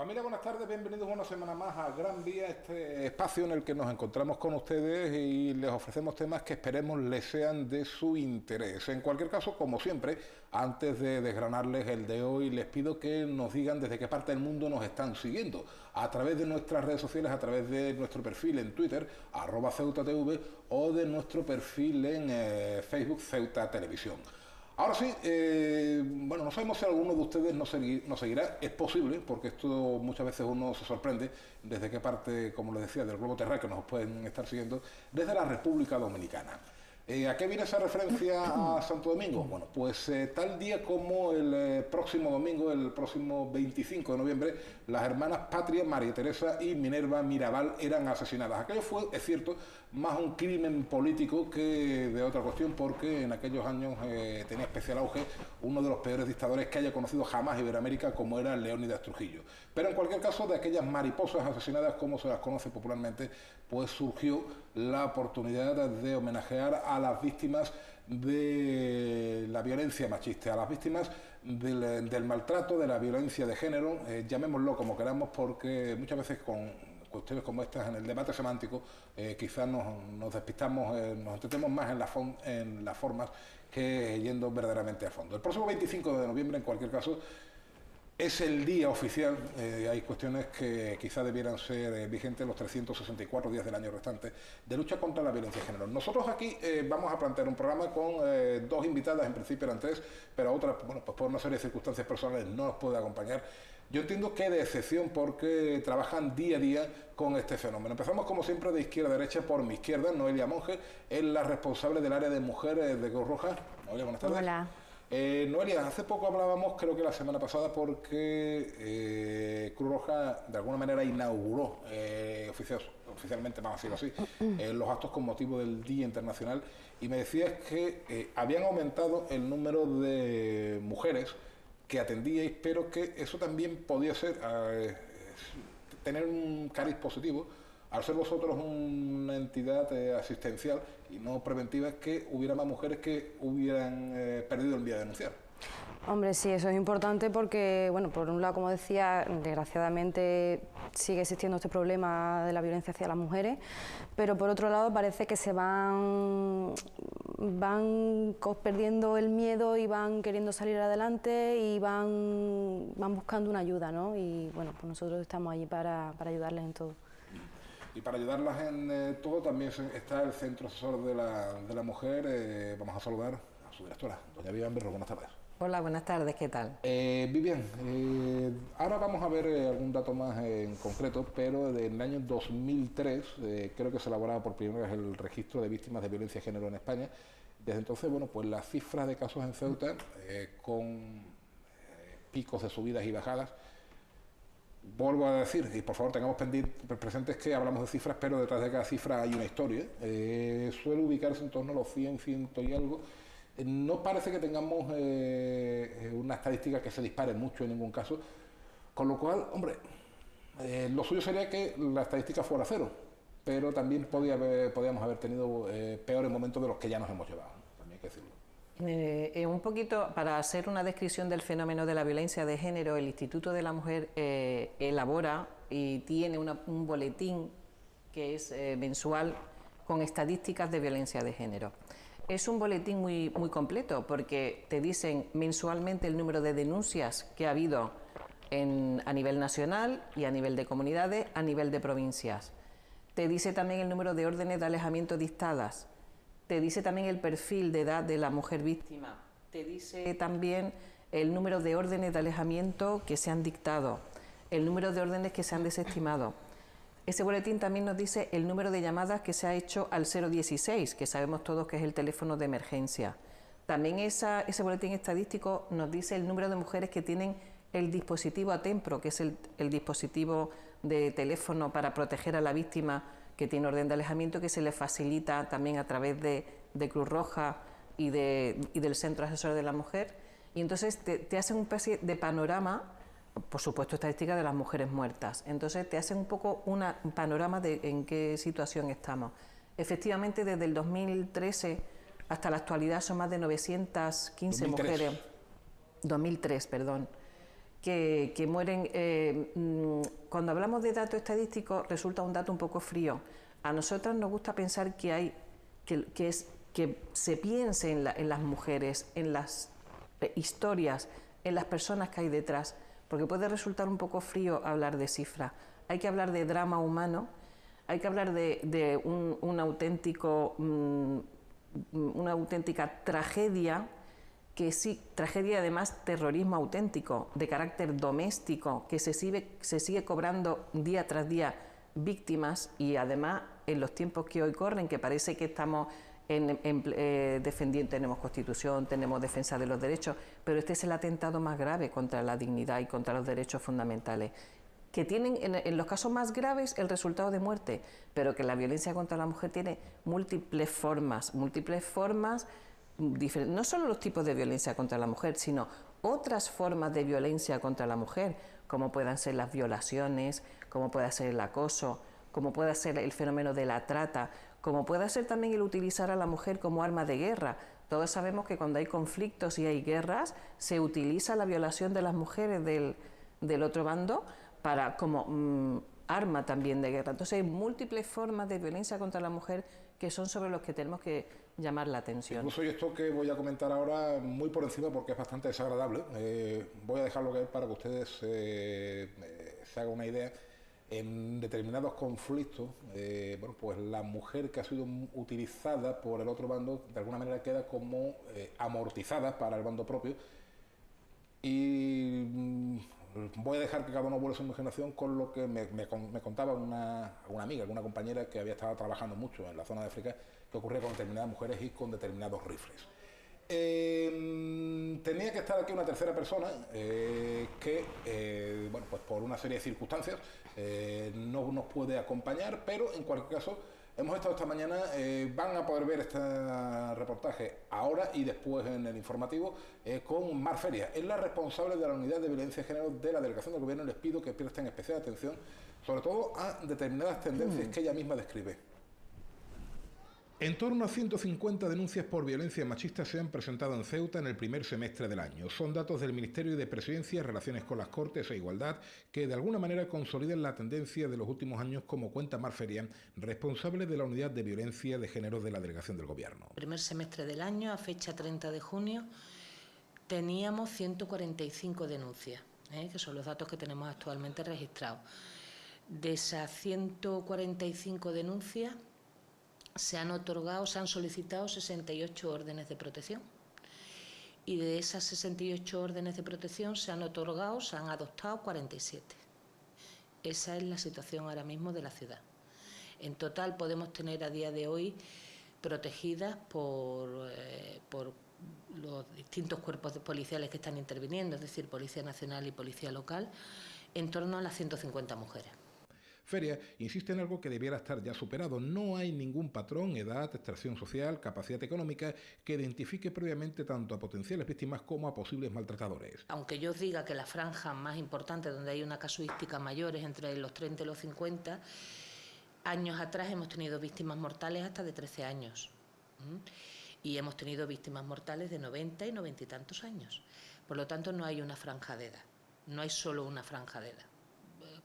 Familia, buenas tardes, bienvenidos una semana más a Gran Vía, este espacio en el que nos encontramos con ustedes y les ofrecemos temas que esperemos les sean de su interés. En cualquier caso, como siempre, antes de desgranarles el de hoy, les pido que nos digan desde qué parte del mundo nos están siguiendo, a través de nuestras redes sociales, a través de nuestro perfil en Twitter, @CeutaTV, o de nuestro perfil en Facebook, Ceuta Televisión. Ahora sí, bueno, no sabemos si alguno de ustedes nos seguirá, es posible, porque esto muchas veces uno se sorprende desde qué parte, como les decía, del globo terráqueo nos pueden estar siguiendo, desde la República Dominicana. ¿A qué viene esa referencia a Santo Domingo? Bueno, pues tal día como el próximo domingo, el próximo 25 de noviembre, las hermanas Patria, María Teresa y Minerva Mirabal eran asesinadas. Aquello fue, es cierto, más un crimen político que de otra cuestión, porque en aquellos años tenía especial auge uno de los peores dictadores que haya conocido jamás Iberoamérica, como era Leónidas Trujillo. Pero en cualquier caso, de aquellas mariposas asesinadas, como se las conoce popularmente, pues surgió la oportunidad de homenajear a las víctimas de la violencia machista, a las víctimas del maltrato, de la violencia de género, llamémoslo como queramos, porque muchas veces con cuestiones como estas en el debate semántico quizás nos despistamos, nos entretemos más en las formas que yendo verdaderamente a fondo. El próximo 25 de noviembre, en cualquier caso, es el día oficial. Hay cuestiones que quizá debieran ser vigentes los 364 días del año restante de lucha contra la violencia de género. Nosotros aquí vamos a plantear un programa con dos invitadas, en principio eran tres, pero otras, bueno, pues por una serie de circunstancias personales no nos puede acompañar. Yo entiendo que de excepción, porque trabajan día a día con este fenómeno. Empezamos como siempre de izquierda a derecha. Por mi izquierda, Noelia Monge, es la responsable del área de mujeres de Cruz Roja. Noelia, buenas tardes. Hola. Noelia, hace poco hablábamos, creo que la semana pasada, porque Cruz Roja de alguna manera inauguró oficialmente, vamos a decirlo así, los actos con motivo del Día Internacional, y me decías que habían aumentado el número de mujeres que atendíais, pero que eso también podía ser tener un cariz positivo al ser vosotros una entidad asistencial y no preventiva, que hubiera más mujeres que hubieran perdido el día de denunciar. Hombre, sí, eso es importante porque, bueno, por un lado, como decía, desgraciadamente sigue existiendo este problema de la violencia hacia las mujeres, pero por otro lado parece que se van perdiendo el miedo y van queriendo salir adelante y van buscando una ayuda, ¿no? Y bueno, pues nosotros estamos allí para ayudarles en todo. Y para ayudarlas en todo también está el Centro Asesor de la Mujer. Vamos a saludar a su directora, doña Vivian Berro. Buenas tardes. Hola, buenas tardes, ¿qué tal? Vivian, ahora vamos a ver algún dato más en concreto, pero en el año 2003 creo que se elaboraba por primera vez el registro de víctimas de violencia de género en España. Desde entonces, bueno, pues las cifras de casos en Ceuta, con picos de subidas y bajadas. Vuelvo a decir, y por favor tengamos presentes que hablamos de cifras, pero detrás de cada cifra hay una historia. Suele ubicarse en torno a los 100 y algo. No parece que tengamos una estadística que se dispare mucho en ningún caso, con lo cual, hombre, lo suyo sería que la estadística fuera cero, pero también podíamos haber tenido peores momentos de los que ya nos hemos llevado, también hay que decirlo. Un poquito, para hacer una descripción del fenómeno de la violencia de género, el Instituto de la Mujer elabora y tiene un boletín que es mensual con estadísticas de violencia de género. Es un boletín muy completo, porque te dicen mensualmente el número de denuncias que ha habido a nivel nacional y a nivel de comunidades, a nivel de provincias. Te dice también el número de órdenes de alejamiento dictadas. Te dice también el perfil de edad de la mujer víctima. Te dice también el número de órdenes de alejamiento que se han dictado, el número de órdenes que se han desestimado. Ese boletín también nos dice el número de llamadas que se ha hecho al 016, que sabemos todos que es el teléfono de emergencia. También ese boletín estadístico nos dice el número de mujeres que tienen el dispositivo Atempro, que es el dispositivo de teléfono para proteger a la víctima que tiene orden de alejamiento, que se le facilita también a través de Cruz Roja y del Centro Asesor de la Mujer. Y entonces te hacen una especie de panorama, por supuesto estadística de las mujeres muertas. Entonces te hacen un poco un panorama de en qué situación estamos. Efectivamente, desde el 2013 hasta la actualidad son más de 915 2003. mujeres. 2003, perdón. que mueren. Cuando hablamos de datos estadísticos resulta un dato un poco frío. A nosotras nos gusta pensar que se piense en las mujeres, en las historias, en las personas que hay detrás, porque puede resultar un poco frío hablar de cifras. Hay que hablar de drama humano, hay que hablar de una auténtica tragedia, que sí, tragedia y además terrorismo auténtico, de carácter doméstico, que se sigue cobrando día tras día víctimas, y además en los tiempos que hoy corren, que parece que estamos defendiendo, tenemos Constitución, tenemos defensa de los derechos, pero este es el atentado más grave contra la dignidad y contra los derechos fundamentales, que tienen en los casos más graves el resultado de muerte, pero que la violencia contra la mujer tiene múltiples formas, no solo los tipos de violencia contra la mujer, sino otras formas de violencia contra la mujer, como puedan ser las violaciones, como pueda ser el acoso, como pueda ser el fenómeno de la trata, como pueda ser también el utilizar a la mujer como arma de guerra. Todos sabemos que cuando hay conflictos y hay guerras, se utiliza la violación de las mujeres del otro bando como arma también de guerra. Entonces hay múltiples formas de violencia contra la mujer que son sobre los que tenemos que llamar la atención. Incluso esto que voy a comentar ahora muy por encima porque es bastante desagradable, voy a dejarlo que para que ustedes se hagan una idea. En determinados conflictos, bueno, pues la mujer que ha sido utilizada por el otro bando de alguna manera queda como amortizada para el bando propio, y voy a dejar que cada uno vuelva su imaginación con lo que me contaba una amiga, alguna compañera que había estado trabajando mucho en la zona de África, que ocurría con determinadas mujeres y con determinados rifles. Tenía que estar aquí una tercera persona que, bueno, pues por una serie de circunstancias no nos puede acompañar, pero en cualquier caso hemos estado esta mañana, van a poder ver este reportaje ahora y después en el informativo con Mar Feria. Es la responsable de la unidad de violencia de género de la delegación del gobierno. Les pido que presten especial atención, sobre todo a determinadas tendencias que ella misma describe. En torno a 150 denuncias por violencia machista se han presentado en Ceuta en el primer semestre del año. Son datos del Ministerio de Presidencia, Relaciones con las Cortes e Igualdad, que de alguna manera consolidan la tendencia de los últimos años, como cuenta Mar Feria, responsable de la unidad de violencia de género de la delegación del gobierno. El primer semestre del año, a fecha 30 de junio, teníamos 145 denuncias, que son los datos que tenemos actualmente registrados. De esas 145 denuncias, se han solicitado 68 órdenes de protección, y de esas 68 órdenes de protección se han adoptado 47. Esa es la situación ahora mismo de la ciudad. En total podemos tener a día de hoy protegidas por los distintos cuerpos policiales que están interviniendo, es decir, Policía Nacional y Policía Local, en torno a las 150 mujeres. Feria insiste en algo que debiera estar ya superado. No hay ningún patrón, edad, extracción social, capacidad económica que identifique previamente tanto a potenciales víctimas como a posibles maltratadores. Aunque yo os diga que la franja más importante, donde hay una casuística mayor, es entre los 30 y los 50, años atrás hemos tenido víctimas mortales hasta de 13 años. Y hemos tenido víctimas mortales de 90 y 90 y tantos años. Por lo tanto, no hay una franja de edad, no hay solo una franja de edad.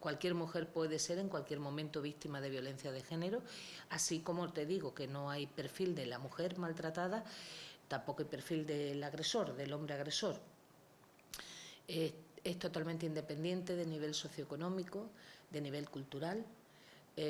Cualquier mujer puede ser en cualquier momento víctima de violencia de género, así como te digo que no hay perfil de la mujer maltratada, tampoco hay perfil del agresor, del hombre agresor. Es totalmente independiente de nivel socioeconómico, de nivel cultural, no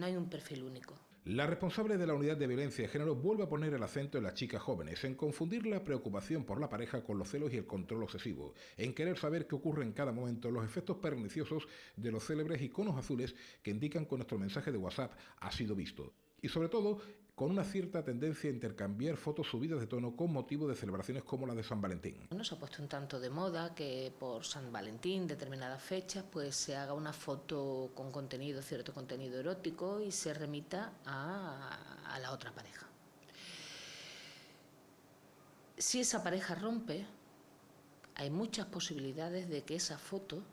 hay un perfil único. La responsable de la unidad de violencia de género vuelve a poner el acento en las chicas jóvenes, en confundir la preocupación por la pareja con los celos y el control obsesivo, en querer saber qué ocurre en cada momento, los efectos perniciosos de los célebres iconos azules que indican que nuestro mensaje de WhatsApp ha sido visto. Y sobre todo, con una cierta tendencia a intercambiar fotos subidas de tono con motivo de celebraciones como la de San Valentín. Se ha puesto un tanto de moda que por San Valentín, determinadas fechas, pues se haga una foto con contenido, cierto contenido erótico, y se remita a la otra pareja. Si esa pareja rompe, hay muchas posibilidades de que esa foto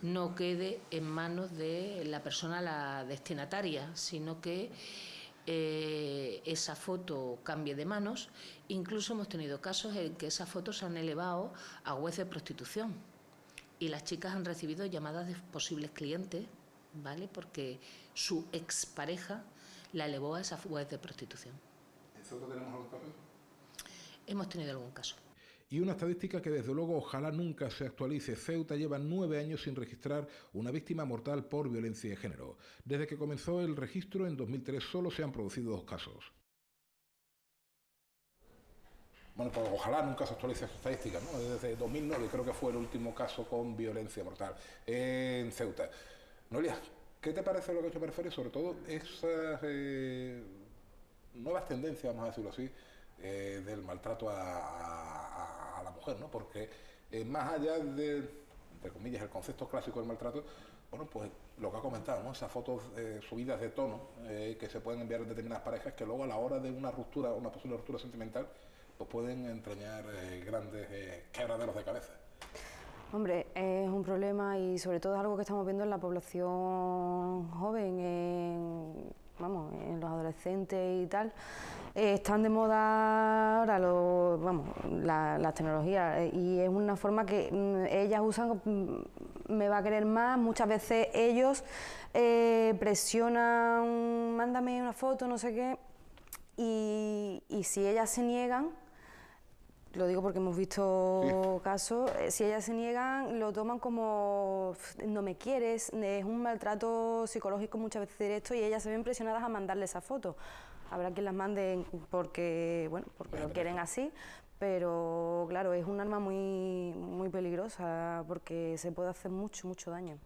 no quede en manos de la persona, la destinataria, sino que esa foto cambie de manos. Incluso hemos tenido casos en que esas fotos se han elevado a webs de prostitución y las chicas han recibido llamadas de posibles clientes, ¿vale? Porque su expareja la elevó a esa web de prostitución. ¿En Ceuta tenemos algún caso? Hemos tenido algún caso. Y una estadística que desde luego ojalá nunca se actualice. Ceuta lleva 9 años sin registrar una víctima mortal por violencia de género. Desde que comenzó el registro en 2003 solo se han producido 2 casos. Bueno, pues ojalá nunca se actualice esta estadística, ¿no? Desde 2009 creo que fue el último caso con violencia mortal en Ceuta. Noelia, ¿qué te parece lo que he hecho referir? Sobre todo esas nuevas tendencias, vamos a decirlo así, del maltrato a la mujer, ¿no? Porque más allá de, entre comillas, el concepto clásico del maltrato, bueno, pues lo que ha comentado, ¿no? Esas fotos subidas de tono que se pueden enviar en determinadas parejas que luego a la hora de una ruptura, una posible ruptura sentimental, pues pueden entrañar grandes quebraderos de cabeza. Hombre, es un problema y sobre todo es algo que estamos viendo en la población joven, en los adolescentes y tal. Están de moda ahora las tecnologías y es una forma que ellas usan, me va a querer más. Muchas veces ellos presionan, mándame una foto, no sé qué, y si ellas se niegan, lo digo porque hemos visto casos, si ellas se niegan, lo toman como no me quieres, es un maltrato psicológico muchas veces directo y ellas se ven presionadas a mandarle esa foto. Habrá quien las mande porque lo quieren así, pero claro, es un arma muy peligrosa porque se puede hacer mucho daño.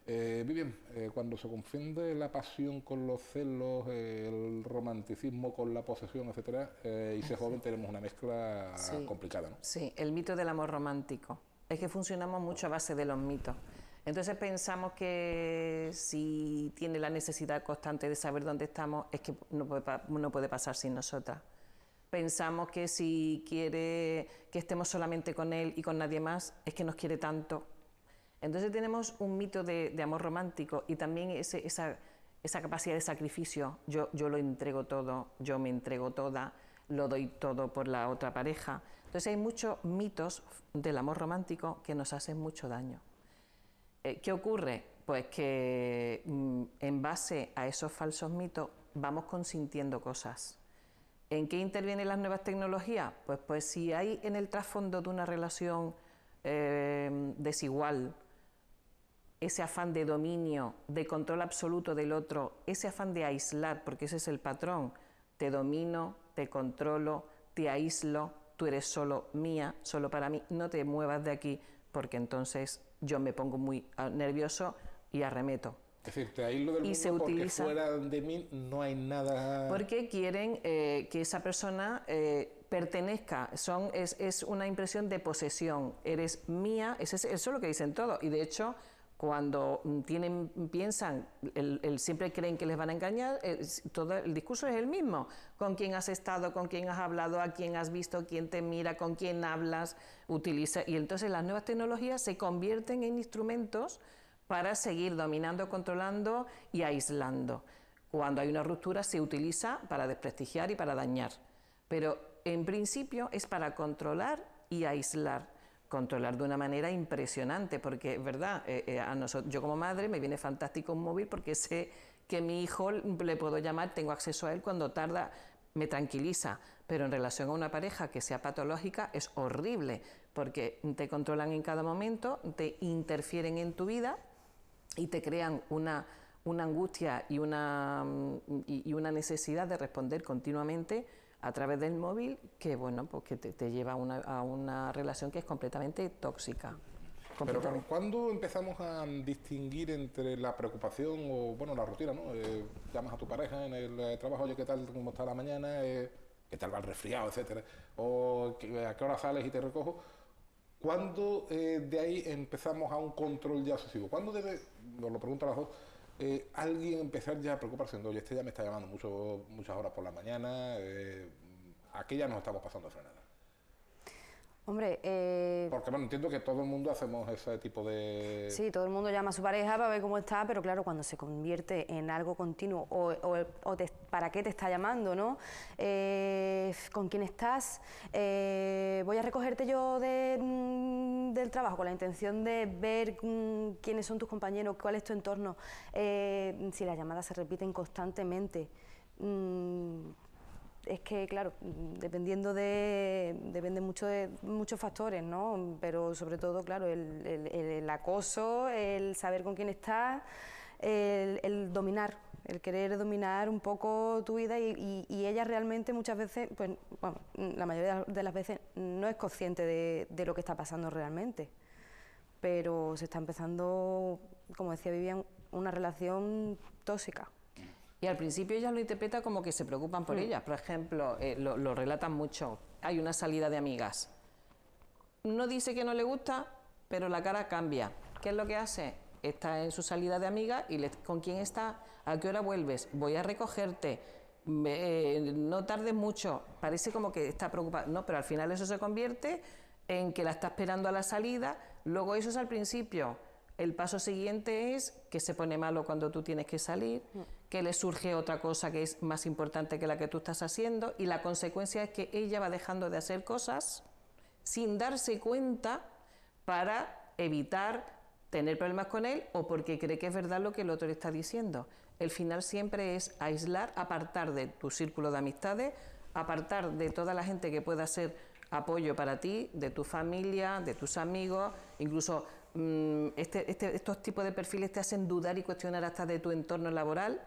Vivian, cuando se confunde la pasión con los celos, el romanticismo con la posesión, etcétera, y ser joven tenemos una mezcla complicada, ¿no? Sí, el mito del amor romántico. Es que funcionamos mucho a base de los mitos. Entonces pensamos que si tiene la necesidad constante de saber dónde estamos, es que no puede pasar sin nosotras. Pensamos que si quiere que estemos solamente con él y con nadie más, es que nos quiere tanto. Entonces tenemos un mito de amor romántico y también esa capacidad de sacrificio. Yo lo entrego todo, yo me entrego toda, lo doy todo por la otra pareja. Entonces hay muchos mitos del amor romántico que nos hacen mucho daño. ¿Qué ocurre? Pues que en base a esos falsos mitos vamos consintiendo cosas. ¿En qué intervienen las nuevas tecnologías? Pues si hay en el trasfondo de una relación desigual, ese afán de dominio, de control absoluto del otro, ese afán de aislar, porque ese es el patrón, te domino, te controlo, te aíslo, tú eres solo mía, solo para mí, no te muevas de aquí, porque entonces yo me pongo muy nervioso y arremeto. Es decir, te aíslo del mundo porque fuera de mí no hay nada... Porque quieren que esa persona pertenezca, es una impresión de posesión, eres mía, eso es lo que dicen todos, y de hecho... Cuando piensan, siempre creen que les van a engañar, todo el discurso es el mismo. Con quién has estado, con quién has hablado, a quién has visto, quién te mira, con quién hablas, utiliza. Y entonces las nuevas tecnologías se convierten en instrumentos para seguir dominando, controlando y aislando. Cuando hay una ruptura se utiliza para desprestigiar y para dañar. Pero en principio es para controlar y aislar. Controlar de una manera impresionante, porque es verdad, yo como madre me viene fantástico un móvil porque sé que mi hijo le puedo llamar, tengo acceso a él cuando tarda, me tranquiliza, pero en relación a una pareja que sea patológica es horrible, porque te controlan en cada momento, te interfieren en tu vida y te crean una angustia y una necesidad de responder continuamente a través del móvil, que bueno, pues que te lleva a una relación que es completamente tóxica. Pero claro, ¿cuándo empezamos a distinguir entre la preocupación o, bueno, la rutina, ¿no? Llamas a tu pareja en el trabajo, oye, ¿qué tal, cómo está la mañana? ¿Qué tal va el resfriado, etcétera? O ¿a qué hora sales y te recojo? ¿Cuándo de ahí empezamos a un control ya obsesivo? ¿Cuándo debe, os lo pregunto a las dos, alguien empezar ya a preocuparse? Oye, este ya me está llamando muchas horas por la mañana, aquí ya nos estamos pasando de frenada. Hombre, Porque bueno, entiendo que todo el mundo hacemos ese tipo de... sí, todo el mundo llama a su pareja para ver cómo está, pero claro, cuando se convierte en algo continuo ¿para qué te está llamando, no? ¿Con quién estás? Voy a recogerte yo del trabajo con la intención de ver quiénes son tus compañeros, cuál es tu entorno. Si las llamadas se repiten constantemente, es que, claro, depende mucho de muchos factores, ¿no? Pero sobre todo, claro, el acoso, el saber con quién estás, el dominar, el querer dominar un poco tu vida y ella realmente muchas veces, pues, bueno, la mayoría de las veces no es consciente de lo que está pasando realmente. Pero se está empezando, como decía Vivian, una relación tóxica. Y al principio ella lo interpreta como que se preocupan por ella. Por ejemplo, lo relatan mucho. Hay una salida de amigas. No dice que no le gusta, pero la cara cambia. ¿Qué es lo que hace? Está en su salida de amigas y ¿con quién está? ¿A qué hora vuelves? Voy a recogerte. No tardes mucho. Parece como que está preocupada. No, pero al final eso se convierte en que la está esperando a la salida. Luego eso es al principio. El paso siguiente es que se pone malo cuando tú tienes que salir, que le surge otra cosa que es más importante que la que tú estás haciendo, y la consecuencia es que ella va dejando de hacer cosas sin darse cuenta para evitar tener problemas con él o porque cree que es verdad lo que el otro le está diciendo. El final siempre es aislar, apartar de tu círculo de amistades, apartar de toda la gente que pueda ser apoyo para ti, de tu familia, de tus amigos, incluso estos tipos de perfiles te hacen dudar y cuestionar hasta de tu entorno laboral.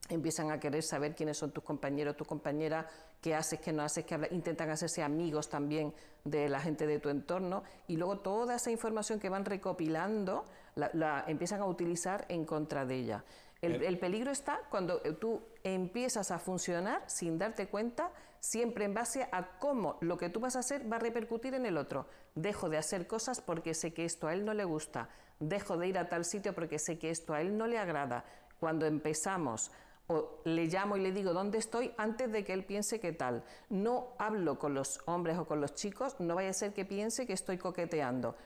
Empiezan a querer saber quiénes son tus compañeros, tus compañeras, qué haces, qué no haces, qué hablas. Intentan hacerse amigos también de la gente de tu entorno y luego toda esa información que van recopilando la empiezan a utilizar en contra de ella. El peligro está cuando tú empiezas a funcionar sin darte cuenta, siempre en base a cómo lo que tú vas a hacer va a repercutir en el otro. Dejo de hacer cosas porque sé que esto a él no le gusta, dejo de ir a tal sitio porque sé que esto a él no le agrada. Cuando empezamos, o le llamo y le digo dónde estoy antes de que él piense que tal. No hablo con los hombres o con los chicos, no vaya a ser que piense que estoy coqueteando.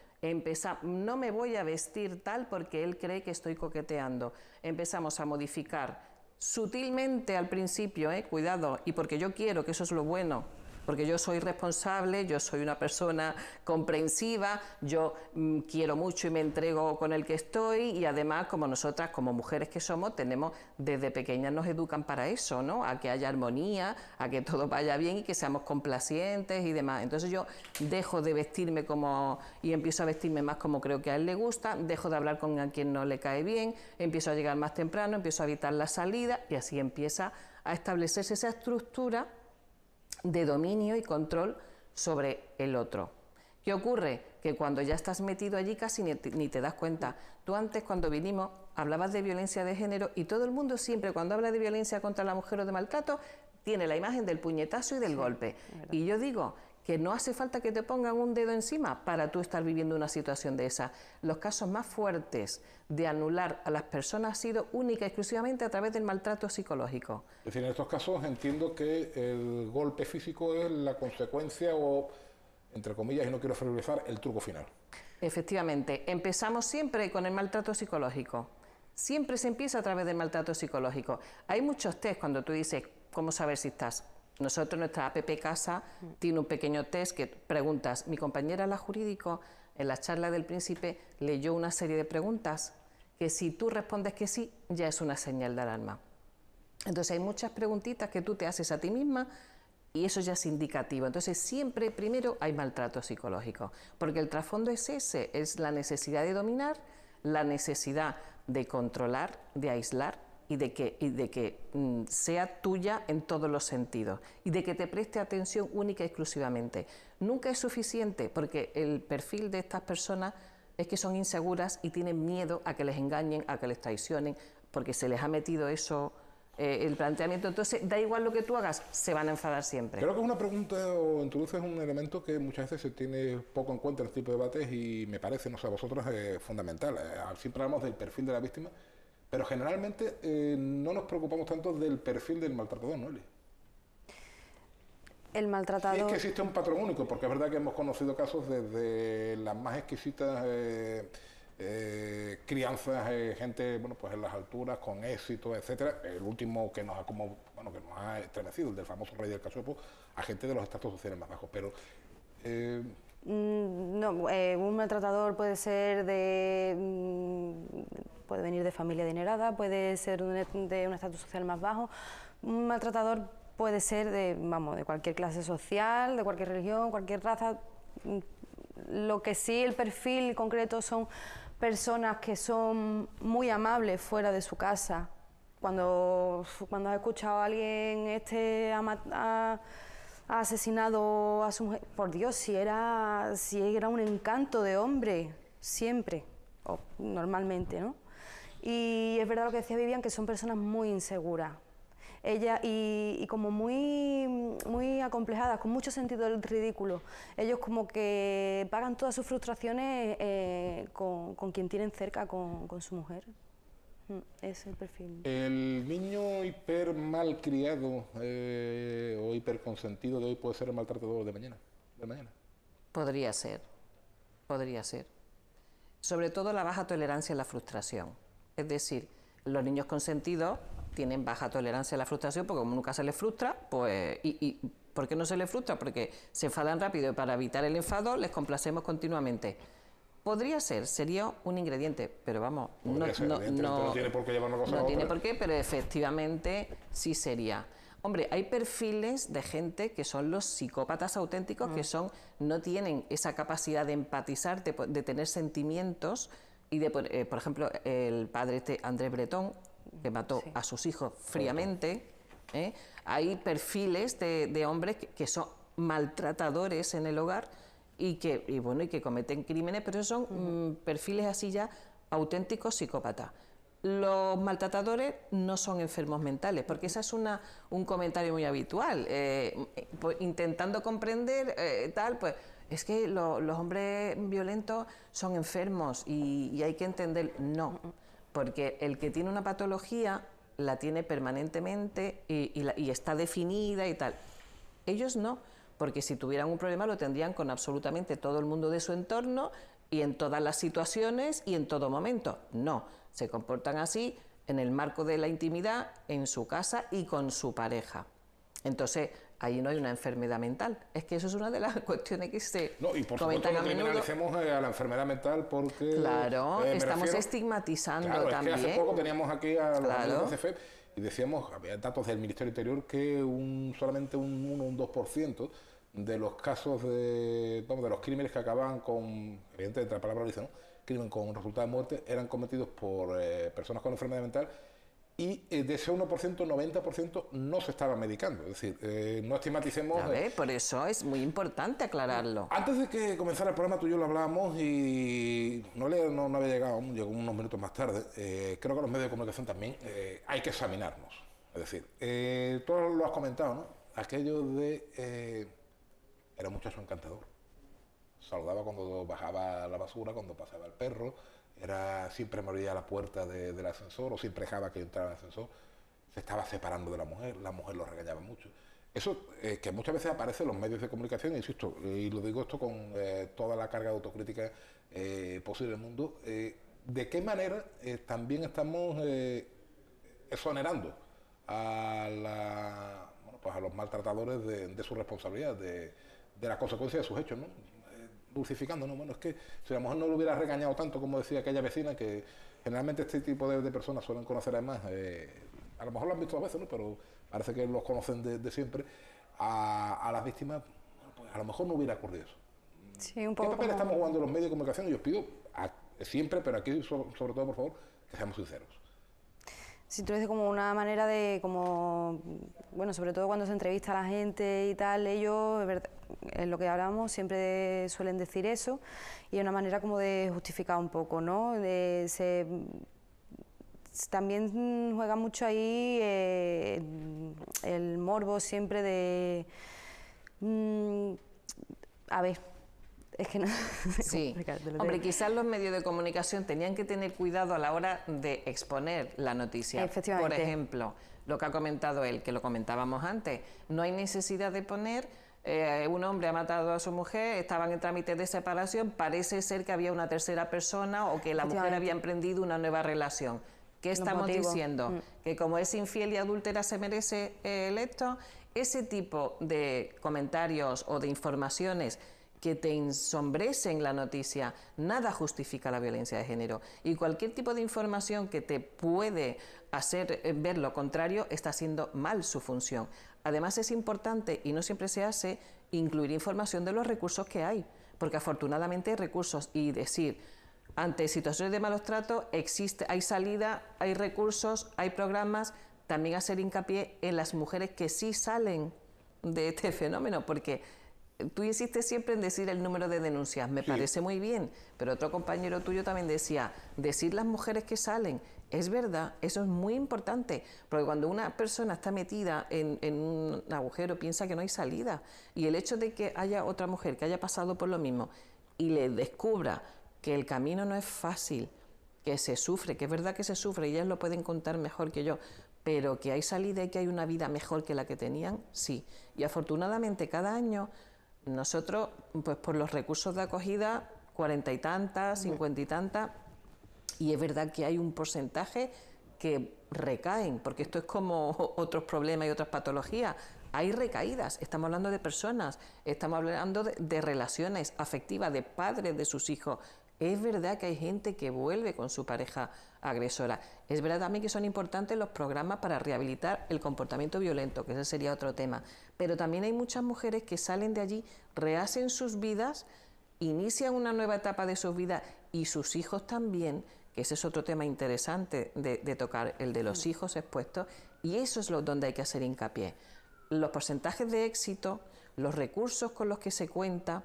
No me voy a vestir tal porque él cree que estoy coqueteando. Empezamos a modificar sutilmente al principio, cuidado, y porque yo quiero, que eso es lo bueno, porque yo soy responsable, yo soy una persona comprensiva, yo quiero mucho y me entrego con el que estoy, y además, como nosotras, como mujeres que somos, tenemos, desde pequeñas nos educan para eso, ¿no? A que haya armonía, a que todo vaya bien y que seamos complacientes y demás. Entonces yo dejo de vestirme como, y empiezo a vestirme más como creo que a él le gusta, dejo de hablar con quien no le cae bien, empiezo a llegar más temprano, empiezo a evitar la salida, y así empieza a establecerse esa estructura de dominio y control sobre el otro. ¿Qué ocurre? Que cuando ya estás metido allí casi ni te das cuenta. Tú antes, cuando vinimos, hablabas de violencia de género y todo el mundo siempre, cuando habla de violencia contra la mujer o de maltrato, tiene la imagen del puñetazo y del golpe. Y yo digo que no hace falta que te pongan un dedo encima para tú estar viviendo una situación de esa. Los casos más fuertes de anular a las personas ha sido única y exclusivamente a través del maltrato psicológico. Es decir, en estos casos entiendo que el golpe físico es la consecuencia o, entre comillas, y no quiero frivolizar, el truco final. Efectivamente, empezamos siempre con el maltrato psicológico. Siempre se empieza a través del maltrato psicológico. Hay muchos test cuando tú dices, ¿cómo saber si estás? Nosotros, nuestra app Casa, tiene un pequeño test que preguntas. Mi compañera, la jurídico, en la charla del príncipe, leyó una serie de preguntas que si tú respondes que sí, ya es una señal de alarma. Entonces hay muchas preguntitas que tú te haces a ti misma y eso ya es indicativo. Entonces siempre primero hay maltrato psicológico, porque el trasfondo es ese, es la necesidad de dominar, la necesidad de controlar, de aislar, y de que sea tuya en todos los sentidos y de que te preste atención única y exclusivamente. Nunca es suficiente porque el perfil de estas personas es que son inseguras y tienen miedo a que les engañen, a que les traicionen, porque se les ha metido eso, el planteamiento. Entonces, da igual lo que tú hagas, se van a enfadar siempre. Creo que es una pregunta o introduces un elemento que muchas veces se tiene poco en cuenta en este tipo de debates y me parece, no sé, a vosotros fundamental. Siempre hablamos del perfil de la víctima, pero generalmente no nos preocupamos tanto del perfil del maltratador, ¿no, Eli? El Sí, maltratador... es que existe un patrón único, porque es verdad que hemos conocido casos desde las más exquisitas crianzas, gente, bueno, pues en las alturas, con éxito, etcétera. El último que nos ha que nos ha estremecido, el del famoso rey del casopo, a gente de los estratos sociales más bajos. Pero No, un maltratador puede ser puede venir de familia adinerada, puede ser de un estatus social más bajo. Un maltratador puede ser de cualquier clase social, de cualquier religión, cualquier raza. Lo que sí, el perfil concreto son personas que son muy amables fuera de su casa. Cuando has escuchado a alguien ha asesinado a su mujer, por Dios, si era un encanto de hombre, siempre, o normalmente, ¿no? Y es verdad lo que decía Vivian, que son personas muy inseguras. Ella, y como muy acomplejadas, con mucho sentido del ridículo. Ellos como que pagan todas sus frustraciones con quien tienen cerca, con su mujer. Ese es el perfil. el niño hiper malcriado o hiperconsentido de hoy puede ser el maltratador de mañana. Podría ser, podría ser. Sobre todo la baja tolerancia a la frustración. Es decir, los niños consentidos tienen baja tolerancia a la frustración porque como nunca se les frustra, pues... ¿Y por qué no se les frustra? Porque se enfadan rápido y para evitar el enfado les complacemos continuamente. Podría ser, sería un ingrediente, pero vamos, no tiene por qué llevar una cosa a no otra. tiene por qué, pero efectivamente sí sería. Hombre, hay perfiles de gente que son los psicópatas auténticos, que no tienen esa capacidad de empatizar, de tener sentimientos, y por ejemplo, el padre Andrés Breton, que mató a sus hijos fríamente, hay perfiles de hombres que son maltratadores en el hogar, y que cometen crímenes, pero son perfiles así ya auténticos psicópatas. Los maltratadores no son enfermos mentales, porque ese es un comentario muy habitual. Pues, intentando comprender pues es que los hombres violentos son enfermos y hay que entender. No, porque el que tiene una patología la tiene permanentemente y está definida y tal. Ellos no. Porque si tuvieran un problema lo tendrían con absolutamente todo el mundo de su entorno y en todas las situaciones y en todo momento. No, se comportan así en el marco de la intimidad, en su casa y con su pareja. Entonces, ahí no hay una enfermedad mental. Es que eso es una de las cuestiones que se y por comentan supuesto, a menudo. criminalicemos a la enfermedad mental porque... Claro, estamos estigmatizando también. Es que hace poco teníamos aquí a los amigos de CFE y decíamos, había datos del Ministerio Interior, que solamente un 1 o un 2% de los casos de los crímenes que acababan con, evidentemente la palabra lo dice, ¿no?, crimen con resultado de muerte, eran cometidos por personas con enfermedad mental, y de ese 1%, 90% no se estaba medicando. Es decir, no estigmaticemos... Por eso es muy importante aclararlo. Antes de que comenzara el programa, tú y yo lo hablábamos y no había llegado, llegó unos minutos más tarde. Creo que los medios de comunicación también hay que examinarnos. Es decir, tú lo has comentado, ¿no? Aquello de... era un muchacho encantador. Saludaba cuando bajaba la basura, cuando pasaba el perro. Siempre me abría la puerta del ascensor, o siempre dejaba que yo entrara al ascensor. Se estaba separando de la mujer lo regañaba mucho. Eso que muchas veces aparece en los medios de comunicación, insisto, y lo digo esto con toda la carga de autocrítica posible del mundo. ¿De qué manera también estamos exonerando a los maltratadores de su responsabilidad, de las consecuencias de sus hechos, ¿no? Dulcificando, ¿no? Bueno, es que si a lo mejor no lo hubiera regañado tanto, como decía aquella vecina, que generalmente este tipo de personas suelen conocer además, a lo mejor lo han visto a veces, ¿no?, pero parece que los conocen de siempre, a las víctimas, pues a lo mejor no hubiera ocurrido eso. Sí, un poco. ¿Qué papel estamos jugando los medios de comunicación? Y os pido siempre, pero aquí sobre todo, por favor, que seamos sinceros. Si tú dices como una manera de, sobre todo cuando se entrevista a la gente y tal, ellos, en lo que hablamos, siempre suelen decir eso, y es una manera como de justificar un poco, ¿no? También juega mucho ahí el morbo siempre de... Es que no... Sí, hombre, quizás los medios de comunicación tenían que tener cuidado a la hora de exponer la noticia. Efectivamente. Por ejemplo, lo que ha comentado él, que lo comentábamos antes. No hay necesidad de poner un hombre ha matado a su mujer, estaban en trámite de separación, parece ser que había una tercera persona o que la mujer había emprendido una nueva relación. ¿Qué estamos diciendo? Que como es infiel y adúltera se merece esto. Ese tipo de comentarios o de informaciones que te ensombrecen la noticia, nada justifica la violencia de género. Y cualquier tipo de información que te puede hacer ver lo contrario está haciendo mal su función. Además es importante, y no siempre se hace, incluir información de los recursos que hay, porque afortunadamente hay recursos y decir, ante situaciones de malos tratos existe, hay salida, hay recursos, hay programas, también hacer hincapié en las mujeres que sí salen de este fenómeno, porque tú insistes siempre en decir el número de denuncias, me parece muy bien, pero otro compañero tuyo también decía, decir las mujeres que salen, es verdad, eso es muy importante, porque cuando una persona está metida en un agujero piensa que no hay salida, y el hecho de que haya otra mujer que haya pasado por lo mismo y le descubra que el camino no es fácil, que se sufre, que es verdad que se sufre, y ellas lo pueden contar mejor que yo, pero que hay salida y que hay una vida mejor que la que tenían, sí. Y afortunadamente cada año nosotros, pues por los recursos de acogida, 40 y tantas, 50 y tantas, y es verdad que hay un porcentaje que recaen, porque esto es como otros problemas y otras patologías. Hay recaídas, estamos hablando de personas, estamos hablando de relaciones afectivas, de padres de sus hijos. Es verdad que hay gente que vuelve con su pareja agresora. Es verdad también que son importantes los programas para rehabilitar el comportamiento violento, que ese sería otro tema. Pero también hay muchas mujeres que salen de allí, rehacen sus vidas, inician una nueva etapa de sus vidas y sus hijos también, que ese es otro tema interesante de tocar, el de los hijos expuestos, y eso es donde hay que hacer hincapié. Los porcentajes de éxito, los recursos con los que se cuenta,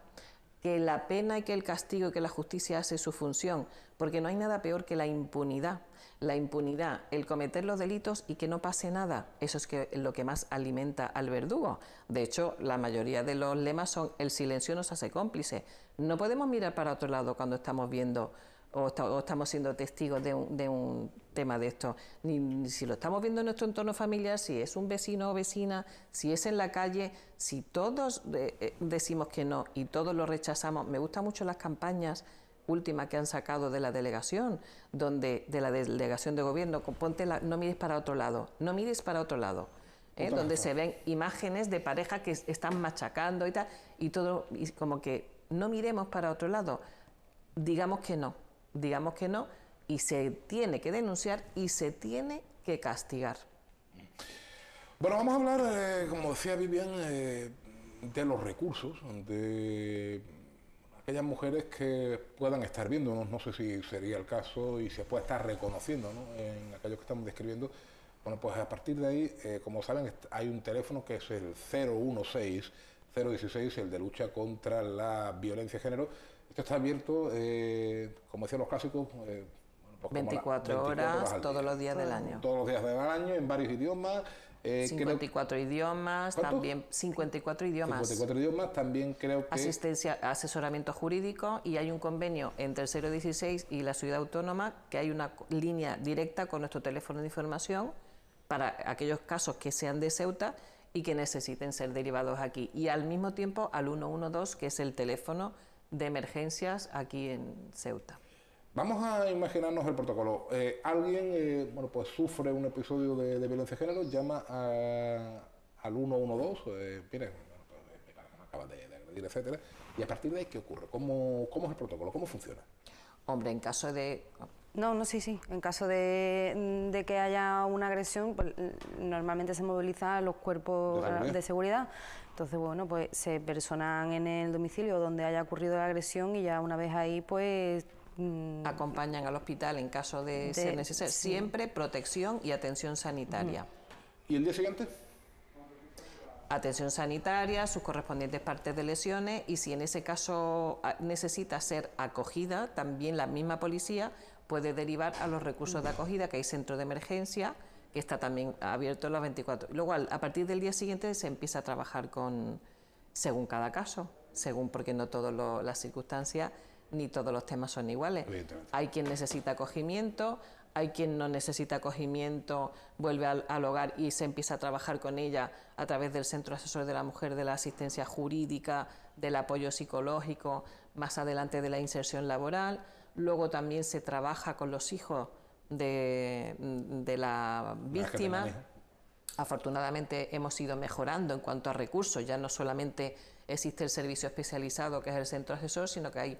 que la pena y que el castigo y que la justicia hace su función, porque no hay nada peor que la impunidad. La impunidad, el cometer los delitos y que no pase nada, eso es lo que más alimenta al verdugo. De hecho, la mayoría de los lemas son el silencio nos hace cómplices. No podemos mirar para otro lado cuando estamos viendo o estamos siendo testigos de un tema de esto, ni si lo estamos viendo en nuestro entorno familiar, si es un vecino o vecina, si es en la calle, si todos decimos que no y todos lo rechazamos. Me gustan mucho las campañas últimas que han sacado de la delegación, de la delegación de gobierno, no mires para otro lado, no mires para otro lado, donde se ven imágenes de parejas que están machacando y tal, y todo, y como que no miremos para otro lado, digamos que no, y se tiene que denunciar y se tiene que castigar. Bueno, vamos a hablar, como decía Vivian, de los recursos, de aquellas mujeres que puedan estar viendo, no sé si sería el caso y se puede estar reconociendo, ¿no?, en aquello que estamos describiendo. Bueno, pues a partir de ahí, como saben, hay un teléfono que es el 016, el de lucha contra la violencia de género. Esto está abierto, como decían los clásicos, pues 24 horas, todos los días del año. Todos los días del año, en varios idiomas. 54 idiomas, ¿cuánto? También 54 idiomas. 54 idiomas, también creo que... Asistencia, asesoramiento jurídico, y hay un convenio entre el 016 y la Ciudad Autónoma, que hay una línea directa con nuestro teléfono de información para aquellos casos que sean de Ceuta y que necesiten ser derivados aquí. Y al mismo tiempo al 112, que es el teléfono de emergencias aquí en Ceuta. Vamos a imaginarnos el protocolo. Alguien pues sufre un episodio de violencia de género, llama al 112, mire, mi pareja me acaba de agredir, etcétera, y a partir de ahí, ¿qué ocurre? ¿Cómo es el protocolo? ¿Cómo funciona? Hombre, en caso de... Sí. En caso de que haya una agresión, pues, normalmente se movilizan los cuerpos de seguridad. Entonces, bueno, pues se personan en el domicilio donde haya ocurrido la agresión y ya una vez ahí, pues... acompañan al hospital en caso de ser necesario. Sí. Siempre protección y atención sanitaria. ¿Y el día siguiente? Atención sanitaria, sus correspondientes partes de lesiones, y si en ese caso necesita ser acogida, también la misma policía puede derivar a los recursos de acogida, que hay centro de emergencia, que está también abierto las 24. Luego, a partir del día siguiente se empieza a trabajar según cada caso, porque no todas las circunstancias ni todos los temas son iguales. Hay quien necesita acogimiento, hay quien no necesita acogimiento, vuelve al hogar y se empieza a trabajar con ella a través del Centro Asesor de la Mujer, de la asistencia jurídica, del apoyo psicológico, más adelante de la inserción laboral. Luego también se trabaja con los hijos de la víctima. Afortunadamente hemos ido mejorando en cuanto a recursos, ya no solamente existe el servicio especializado que es el centro asesor, sino que hay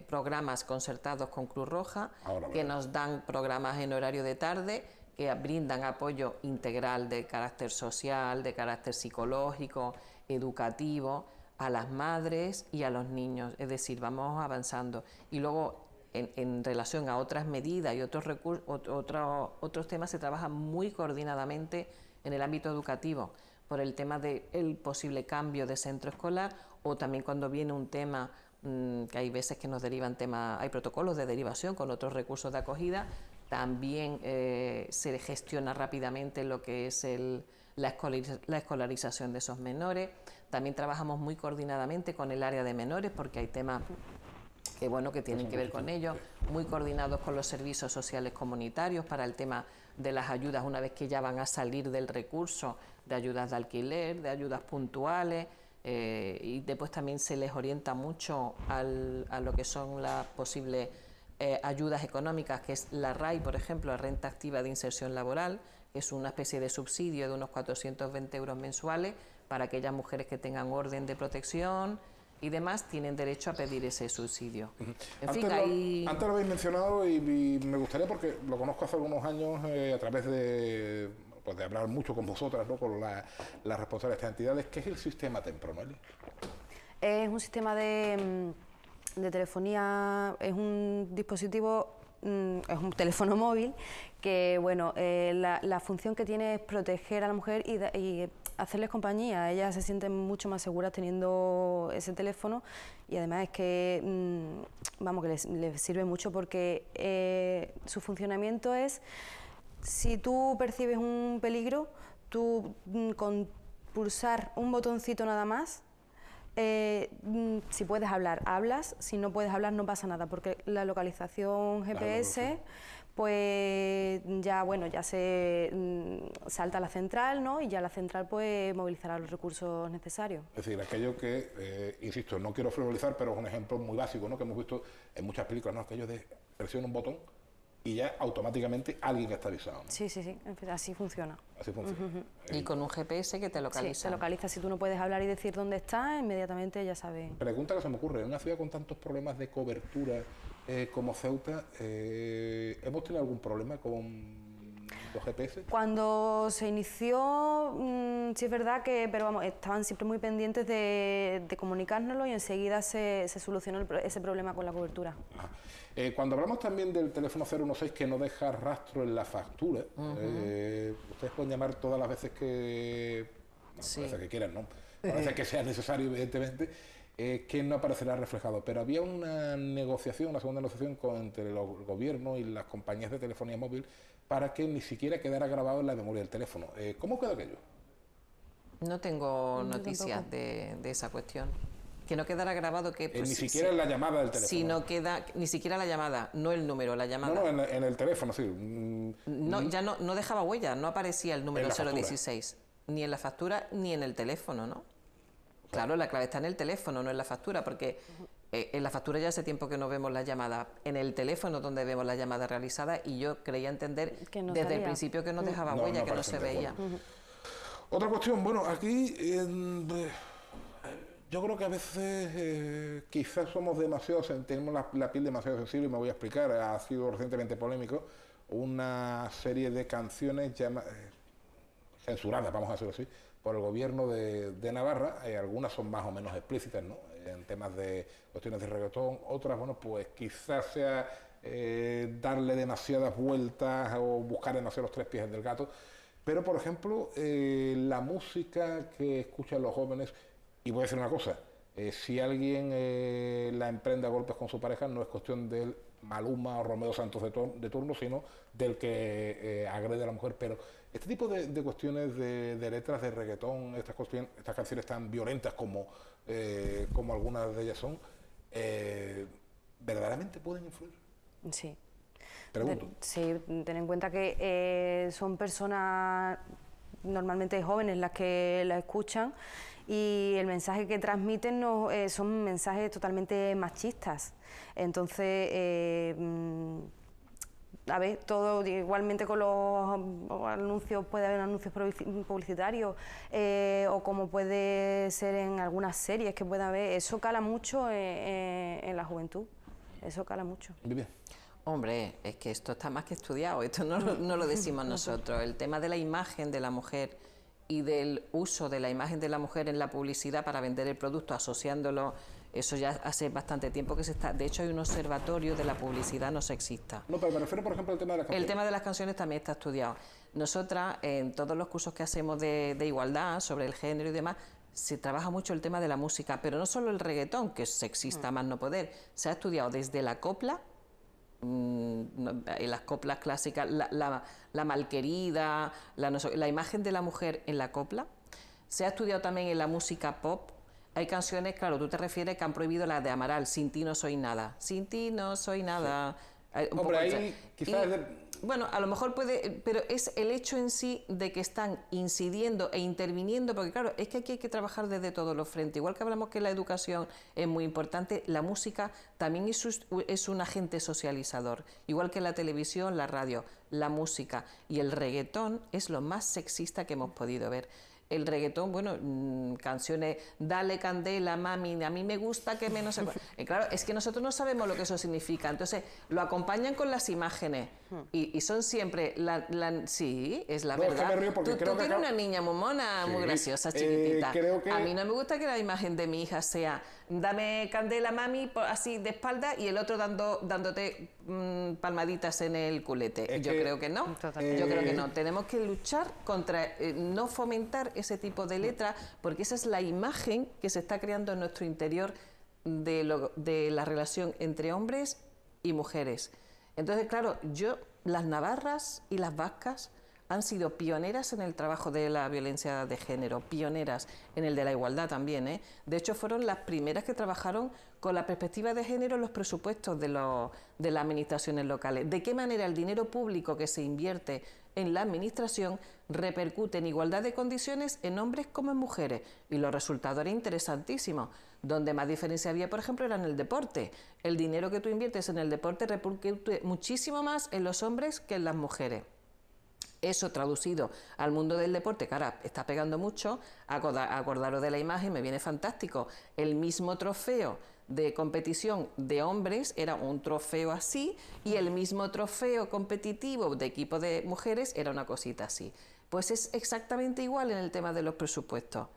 programas concertados con Cruz Roja que nos dan programas en horario de tarde que brindan apoyo integral de carácter social, de carácter psicológico, educativo a las madres y a los niños, es decir, vamos avanzando. Y luego en relación a otras medidas y otros recursos, otros temas se trabaja muy coordinadamente en el ámbito educativo, por el tema del posible cambio de centro escolar, o también cuando viene un tema, que hay veces que nos derivan temas, hay protocolos de derivación con otros recursos de acogida, también se gestiona rápidamente lo que es la escolarización de esos menores. También trabajamos muy coordinadamente con el área de menores, porque hay temas que tienen que ver con ello, muy coordinados con los servicios sociales comunitarios para el tema de las ayudas una vez que ya van a salir del recurso, de ayudas de alquiler, de ayudas puntuales, y después también se les orienta mucho a lo que son las posibles ayudas económicas, que es la RAI, por ejemplo, la Renta Activa de Inserción Laboral, que es una especie de subsidio de unos 420 euros mensuales para aquellas mujeres que tengan orden de protección y demás, tienen derecho a pedir ese subsidio. En fin, antes lo habéis mencionado y me gustaría, porque lo conozco hace algunos años a través de hablar mucho con vosotras, ¿no? Con las responsables de estas entidades. ¿Qué es el sistema Tempro, Noelia? Es un sistema de telefonía, es un dispositivo, es un teléfono móvil que, bueno, la función que tiene es proteger a la mujer y hacerles compañía. Ellas se sienten mucho más seguras teniendo ese teléfono, y además es que, vamos, que les sirve mucho porque su funcionamiento es, si tú percibes un peligro, tú con pulsar un botoncito nada más, si puedes hablar, hablas, si no puedes hablar no pasa nada, porque la localización GPS, pues ya se salta a la central, ¿no? Y ya la central pues movilizará los recursos necesarios. Es decir, aquello que, insisto, no quiero frivolizar, pero es un ejemplo muy básico, ¿no? Que hemos visto en muchas películas, ¿no? Aquello de presiona un botón y ya automáticamente alguien está avisado, ¿no? Sí, así funciona. Así funciona. Y con un GPS que te localiza. Sí, te localiza. Si tú no puedes hablar y decir dónde está, inmediatamente ya sabe. Pregunta que se me ocurre, en una ciudad con tantos problemas de cobertura como Ceuta, ¿hemos tenido algún problema con los GPS? Cuando se inició, sí es verdad que, pero vamos, estaban siempre muy pendientes de comunicárnoslo, y enseguida se solucionó ese problema con la cobertura. Cuando hablamos también del teléfono 016 que no deja rastro en la factura, ustedes pueden llamar todas las veces que, las veces que quieran, ¿no? Las veces que sea necesario, evidentemente, que no aparecerá reflejado. Pero había una negociación, una segunda negociación entre el gobierno y las compañías de telefonía móvil para que ni siquiera quedara grabado en la memoria del teléfono. ¿Cómo quedó aquello? No tengo noticias de esa cuestión. Que no quedara grabado que... Pues, ni siquiera en la llamada del teléfono. Si no queda, ni siquiera la llamada, no el número, la llamada. No, en el teléfono, sí. No, ya no dejaba huella, no aparecía el número 016. Ni en la factura ni en el teléfono, ¿no? Claro, la clave está en el teléfono, no en la factura, porque en la factura ya hace tiempo que no vemos la llamada. En el teléfono donde vemos la llamada realizada, y yo creía entender que no desde salía. el principio que no dejaba huella, que no se veía. Otra cuestión, bueno, aquí yo creo que a veces quizás somos demasiado, tenemos la piel demasiado sensible, y me voy a explicar. Ha sido recientemente polémico una serie de canciones censuradas, vamos a decirlo así, por el gobierno de Navarra. Algunas son más o menos explícitas, ¿no? En temas de cuestiones de reggaetón, otras, bueno, pues quizás sea darle demasiadas vueltas o buscar demasiados tres pies del gato. Pero, por ejemplo, la música que escuchan los jóvenes, y voy a decir una cosa, si alguien la emprende a golpes con su pareja, no es cuestión del Maluma o Romeo Santos de turno, sino del que agrede a la mujer. Pero este tipo de cuestiones de letras de reggaetón, estas canciones tan violentas como algunas de ellas son, ¿verdaderamente pueden influir? Sí. Pregunto. Sí, ten en cuenta que son personas normalmente jóvenes las que la escuchan y el mensaje que transmiten son mensajes totalmente machistas. Entonces, a ver, todo igualmente con los anuncios, puede haber anuncios publicitarios o como puede ser en algunas series que pueda haber, eso cala mucho en la juventud, eso cala mucho. Bien. Hombre, es que esto está más que estudiado, esto no lo decimos nosotros. El tema de la imagen de la mujer y del uso de la imagen de la mujer en la publicidad para vender el producto, asociándolo, eso ya hace bastante tiempo que se está... De hecho, hay un observatorio de la publicidad no sexista. No, pero me refiero, por ejemplo, al tema de las canciones. El tema de las canciones también está estudiado. Nosotras, en todos los cursos que hacemos de igualdad, sobre el género y demás, se trabaja mucho el tema de la música, pero no solo el reggaetón, que es sexista más no poder, se ha estudiado desde la copla, en las coplas clásicas, la malquerida, la imagen de la mujer en la copla. Se ha estudiado también en la música pop. Hay canciones, claro, tú te refieres que han prohibido la de Amaral, Sin ti no soy nada. Sin ti no soy nada. Sí. Hombre, ahí quizás... Bueno, a lo mejor puede, pero es el hecho en sí de que están incidiendo e interviniendo, porque claro, es que aquí hay que trabajar desde todos los frentes. Igual que hablamos que la educación es muy importante, la música también es un agente socializador. Igual que la televisión, la radio, la música y el reggaetón es lo más sexista que hemos podido ver. El reggaetón, bueno, canciones, dale candela, mami, a mí me gusta que menos... claro, es que nosotros no sabemos lo que eso significa, entonces lo acompañan con las imágenes y son siempre... sí, es la verdad. Es que me río porque tú creo que tienes una niña muy mona, sí, muy graciosa, chiquitita. Creo que... A mí no me gusta que la imagen de mi hija sea dame candela, mami, así de espalda y el otro dándote palmaditas en el culete. Yo creo que no. Yo creo que no. Tenemos que luchar contra no fomentar ese tipo de letras, porque esa es la imagen que se está creando en nuestro interior de la relación entre hombres y mujeres. Entonces, claro, las navarras y las vascas han sido pioneras en el trabajo de la violencia de género, pioneras en el de la igualdad también, ¿eh? De hecho, fueron las primeras que trabajaron con la perspectiva de género en los presupuestos de las administraciones locales. ¿De qué manera el dinero público que se invierte en la administración repercute en igualdad de condiciones en hombres como en mujeres? Y los resultados eran interesantísimos. Donde más diferencia había, por ejemplo, era en el deporte. El dinero que tú inviertes en el deporte repercute muchísimo más en los hombres que en las mujeres. Eso traducido al mundo del deporte, que ahora está pegando mucho, acordaros de la imagen, me viene fantástico. El mismo trofeo de competición de hombres era un trofeo así y el mismo trofeo competitivo de equipo de mujeres era una cosita así. Pues es exactamente igual en el tema de los presupuestos.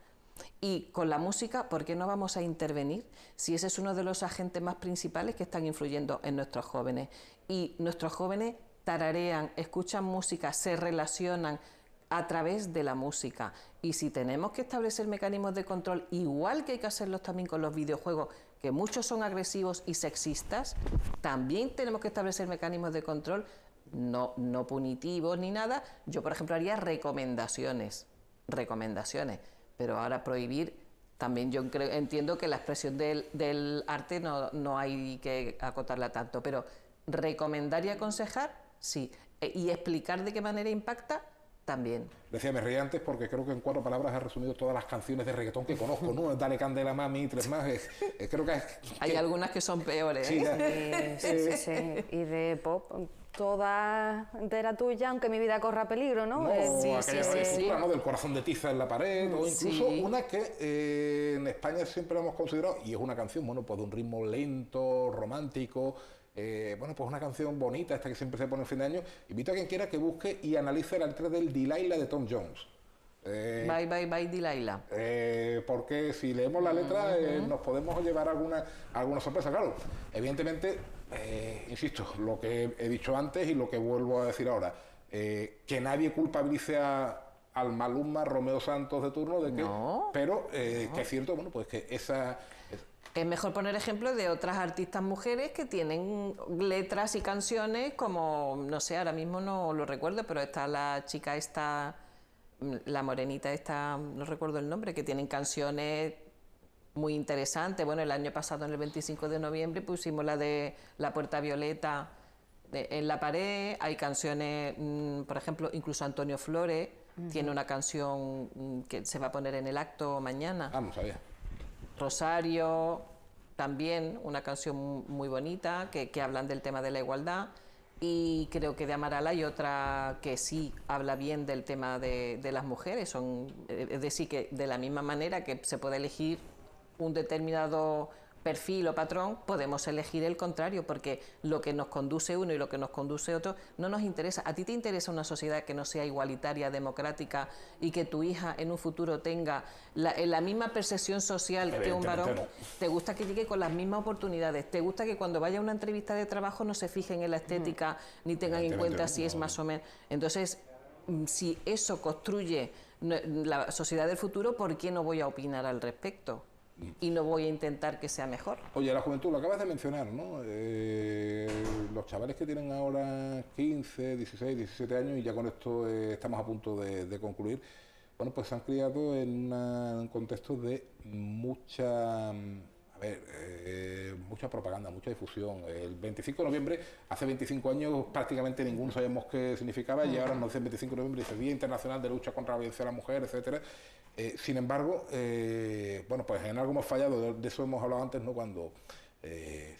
Y con la música, ¿por qué no vamos a intervenir si ese es uno de los agentes más principales que están influyendo en nuestros jóvenes? Y nuestros jóvenes tararean, escuchan música, se relacionan a través de la música. Y si tenemos que establecer mecanismos de control, igual que hay que hacerlos también con los videojuegos, que muchos son agresivos y sexistas, también tenemos que establecer mecanismos de control, no punitivos ni nada. Yo, por ejemplo, haría recomendaciones, pero ahora prohibir, también yo entiendo que la expresión del arte no hay que acotarla tanto, pero recomendar y aconsejar, sí, y explicar de qué manera impacta, también. Decía, me reí antes porque creo que en 4 palabras has resumido todas las canciones de reggaetón que conozco, ¿no? Dale candela, mami, 3 más. Creo que hay algunas que son peores. Sí, sí. Y de pop, toda entera tuya, aunque mi vida corra peligro, ¿no? Aquella ¿no? Del corazón de tiza en la pared, o incluso una que en España siempre hemos considerado, y es una canción, bueno, pues de un ritmo lento, romántico. Bueno, pues una canción bonita, esta que siempre se pone en fin de año. Invito a quien quiera que busque y analice la letra del Delilah de Tom Jones. Bye, bye, bye, Delilah. Porque si leemos la letra nos podemos llevar alguna sorpresa. Claro, evidentemente, insisto, lo que he dicho antes y lo que vuelvo a decir ahora, que nadie culpabilice al Maluma Romeo Santos de turno de que... No, pero que es cierto, bueno, pues que esa... Es mejor poner ejemplos de otras artistas mujeres que tienen letras y canciones como, no sé, ahora mismo no lo recuerdo, pero está la chica esta, la morenita esta, no recuerdo el nombre, que tienen canciones muy interesantes. Bueno, el año pasado, en el 25 de noviembre, pusimos la de La Puerta Violeta, En la pared hay canciones, por ejemplo, incluso Antonio Flores tiene una canción que se va a poner en el acto mañana. Ah, no sabía. Rosario, también una canción muy bonita que hablan del tema de la igualdad. Y creo que de Amaral hay otra que sí habla bien del tema de las mujeres. Es decir, que de la misma manera que se puede elegir un determinado perfil o patrón, podemos elegir el contrario, porque lo que nos conduce uno y lo que nos conduce otro no nos interesa. ¿A ti te interesa una sociedad que no sea igualitaria, democrática y que tu hija en un futuro tenga la misma percepción social que un varón? No. ¿Te gusta que llegue con las mismas oportunidades? ¿Te gusta que cuando vaya a una entrevista de trabajo no se fijen en la estética ni tengan en cuenta si es más o menos? Entonces, si eso construye la sociedad del futuro, ¿por qué no voy a opinar al respecto? Y no voy a intentar que sea mejor. Oye, la juventud, lo acabas de mencionar, ¿no? Los chavales que tienen ahora 15, 16, 17 años, y ya con esto estamos a punto de concluir, bueno, pues se han criado en un contexto de mucha, mucha propaganda, mucha difusión. El 25 de noviembre, hace 25 años, prácticamente ninguno sabíamos qué significaba, y ahora nos dicen 25 de noviembre, dice Día Internacional de Lucha contra la Violencia de la Mujer, etcétera. Sin embargo, bueno, pues en algo hemos fallado, de eso hemos hablado antes, ¿no? Cuando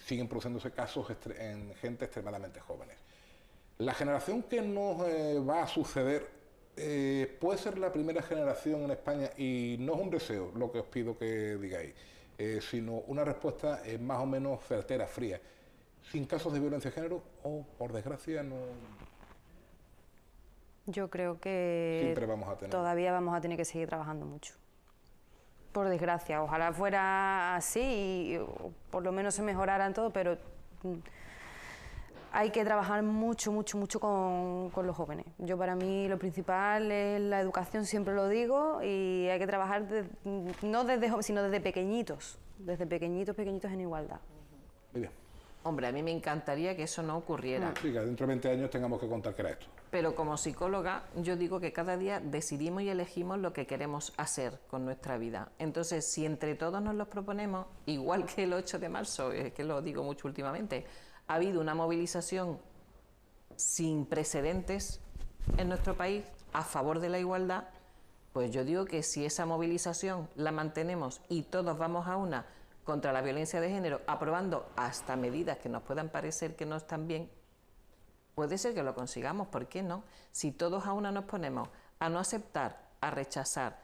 siguen produciéndose casos en gente extremadamente jóvenes. La generación que nos va a suceder puede ser la primera generación en España, y no es un deseo lo que os pido que digáis, sino una respuesta más o menos certera, fría, sin casos de violencia de género, o por desgracia no. Yo creo que Siempre vamos a tener. Todavía vamos a tener que seguir trabajando mucho. Por desgracia, ojalá fuera así y por lo menos se mejorara en todo, pero hay que trabajar mucho, mucho, mucho con los jóvenes. Para mí lo principal es la educación, siempre lo digo, y hay que trabajar no desde jóvenes, sino desde pequeñitos en igualdad. Muy bien. Hombre, a mí me encantaría que eso no ocurriera. Sí, que dentro de 20 años tengamos que contar que era esto. Pero como psicóloga, yo digo que cada día decidimos y elegimos lo que queremos hacer con nuestra vida. Entonces, si entre todos nos los proponemos, igual que el 8 de marzo, que lo digo mucho últimamente, ha habido una movilización sin precedentes en nuestro país a favor de la igualdad, pues yo digo que si esa movilización la mantenemos y todos vamos a una contra la violencia de género, aprobando hasta medidas que nos puedan parecer que no están bien, puede ser que lo consigamos, ¿por qué no? Si todos a una nos ponemos a no aceptar, a rechazar,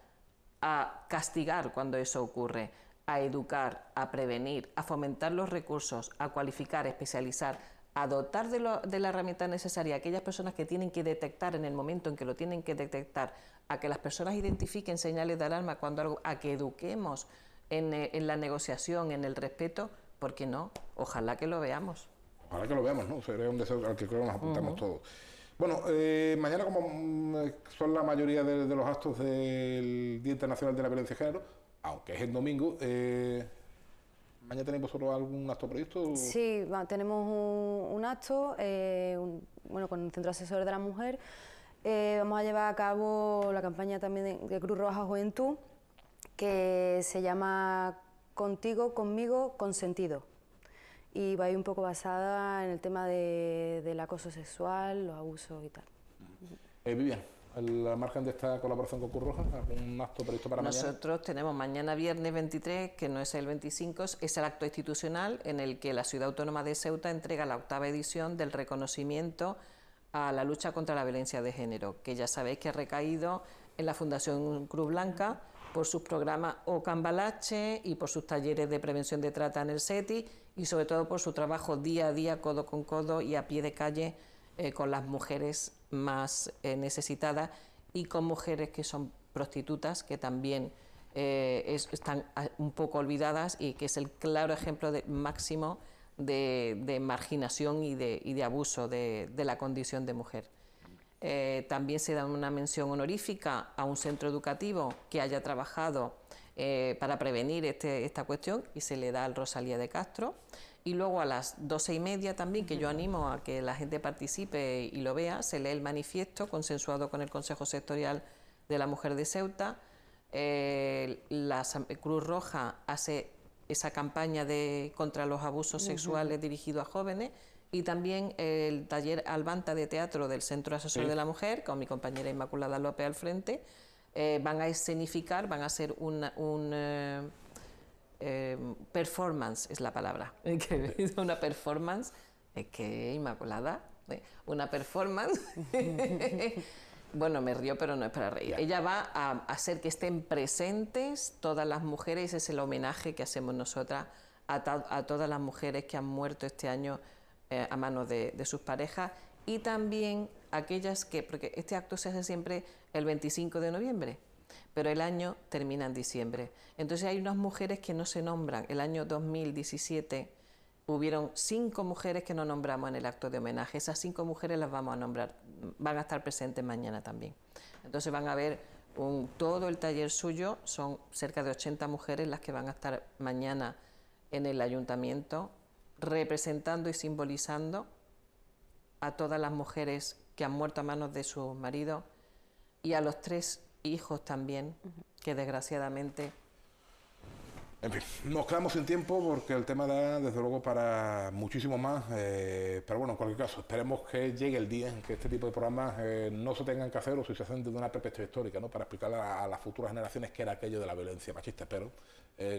a castigar cuando eso ocurre, a educar, a prevenir, a fomentar los recursos, a cualificar, a especializar, a dotar de la herramienta necesaria a aquellas personas que tienen que detectar en el momento en que lo tienen que detectar, a que las personas identifiquen señales de alarma cuando algo, a que eduquemos en la negociación, en el respeto, ¿por qué no? Ojalá que lo veamos. Ojalá que lo veamos, ¿no? Sería un deseo al que creo que nos apuntamos todos. Bueno, mañana, como son la mayoría de los actos del Día Internacional de la Violencia de Género, aunque es el domingo, ¿mañana tenéis vosotros algún acto previsto? Sí, tenemos un acto, bueno, con el Centro Asesor de la Mujer. Vamos a llevar a cabo la campaña también de Cruz Roja Juventud, que se llama Contigo, Conmigo, Consentido. Y va a ir un poco basada en el tema del acoso sexual, los abusos y tal. Vivian, al margen de esta colaboración con Cruz Roja, ¿algún acto previsto para mañana? Nosotros tenemos mañana viernes 23, que no es el 25, es el acto institucional en el que la Ciudad Autónoma de Ceuta entrega la 8ª edición del reconocimiento a la lucha contra la violencia de género, que ya sabéis que ha recaído en la Fundación Cruz Blanca por sus programas Ocambalache y por sus talleres de prevención de trata en el SETI, y sobre todo por su trabajo día a día, codo con codo y a pie de calle con las mujeres más necesitadas y con mujeres que son prostitutas, que también están un poco olvidadas y que es el claro ejemplo máximo de marginación y de abuso de la condición de mujer. También se da una mención honorífica a un centro educativo que haya trabajado para prevenir esta cuestión, y se le da al Rosalía de Castro. Y luego a las 12:30 también, que yo animo a que la gente participe y lo vea, se lee el manifiesto consensuado con el Consejo Sectorial de la Mujer de Ceuta. La Cruz Roja hace esa campaña contra los abusos sexuales dirigidos a jóvenes, y también el taller Albanta de teatro del Centro Asesor de la Mujer, con mi compañera Inmaculada López al frente. Van a escenificar, van a hacer un performance, es la palabra, una performance, es que Inmaculada, una performance, bueno, me río pero no es para reír. Ella va a hacer que estén presentes todas las mujeres, ese es el homenaje que hacemos nosotras a todas las mujeres que han muerto este año a manos de sus parejas, y también aquellas que, porque este acto se hace siempre el 25 de noviembre, pero el año termina en diciembre. Entonces hay unas mujeres que no se nombran. El año 2017 hubieron 5 mujeres que no nombramos en el acto de homenaje. Esas 5 mujeres las vamos a nombrar, van a estar presentes mañana también. Entonces van a ver todo el taller suyo, son cerca de 80 mujeres las que van a estar mañana en el ayuntamiento, representando y simbolizando a todas las mujeres que han muerto a manos de sus maridos y a los 3 hijos también, que desgraciadamente... En fin, nos quedamos sin tiempo porque el tema da, desde luego, para muchísimo más, pero bueno, en cualquier caso, esperemos que llegue el día en que este tipo de programas no se tengan que hacer, o si se hacen desde una perspectiva histórica, ¿no?, para explicar a las futuras generaciones qué era aquello de la violencia machista, pero,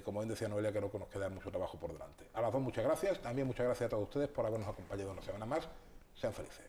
como bien decía Noelia, creo que nos queda mucho trabajo por delante. A las dos, muchas gracias, también muchas gracias a todos ustedes por habernos acompañado una semana más. Sean felices.